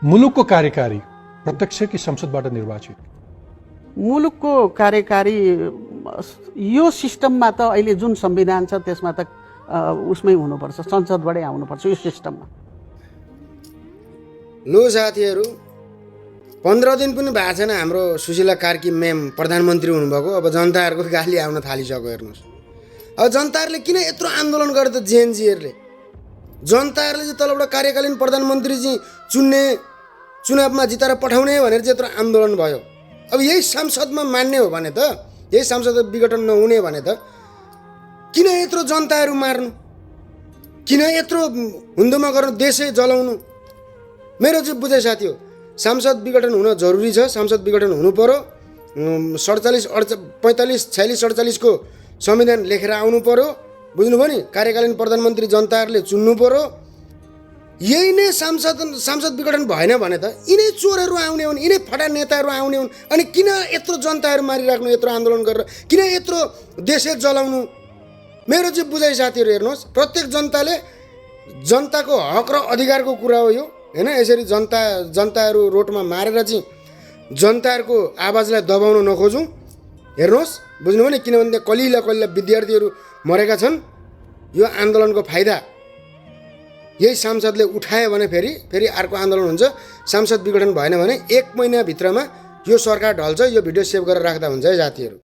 मुलुकको कार्यकारी प्रत्यक्ष कि संसदबाट निर्वाचित? मुलुकको कार्यकारी यो सिस्टममा त अहिले जुन संविधान छ त्यसमा त उसमै हुनुपर्छ, संसदबाटै आउनुपर्छ यो सिस्टममा। लो साथीहरू, 15 दिन पनि भएको छैन हाम्रो सुशीला कार्की म्याम प्रधानमन्त्री हुनुभएको। अब जनताहरूको गाली आउन थालिसक्यो हेर्नुहोस्। अब जनताहरूले किन यत्रो आन्दोलन गरे त? जेएनजीहरूले जनताहरूले चाहिँ तलबाट कार्यकालीन प्रधानमन्त्री चाहिँ चुनावमा जिताएर पठाउने भनेर चाहिँ यत्रो आन्दोलन भयो। अब यही संसदमा मान्ने हो भने त, यही संसद विघटन नहुने भने त किन यत्रो जनताहरू मार्नु, किन यत्रो हुन्दुमा गर्नु, देशै जलाउनु? मेरो चाहिँ बुझाइ साथी हो, संसद विघटन हुन जरुरी छ। संसद विघटन हुनु पर्यो। 47, 45, 46, 47 को संविधान लेखेर आउनु पर्यो। बुझ्नुभयो नि? कार्यकालीन प्रधानमन्त्री जनताहरूले चुन्नु पर्यो। यही नै संसद विघटन भएन भने त यिनै चोरहरू आउने हुन्, यिनै फटा नेताहरू आउने हुन्। अनि किन यत्रो जनताहरू मारिराख्नु, यत्रो आन्दोलन गरेर किन यत्रो देशै जलाउनु? मेरो चाहिँ बुझाइ साथीहरू हेर्नुहोस्, प्रत्येक जनताको हक र अधिकारको कुरा हो यो, हैन? यसरी जनताहरू रोडमा मारेर चाहिँ जनताहरूको आवाजलाई दबाउन नखोजौँ। हेर्नुहोस्, बुझ्नुभयो नि? किनभने कलिला विद्यार्थीहरू मरेका छन्। यो आन्दोलनको फाइदा यही सांसदले उठायो भने फेरि अर्को आन्दोलन हुन्छ। संसद विघटन भएन भने 1 महिनाभित्रमा यो सरकार ढल्छ। यो भिडियो सेभ गरेर राख्दा हुन्छ है साथीहरू।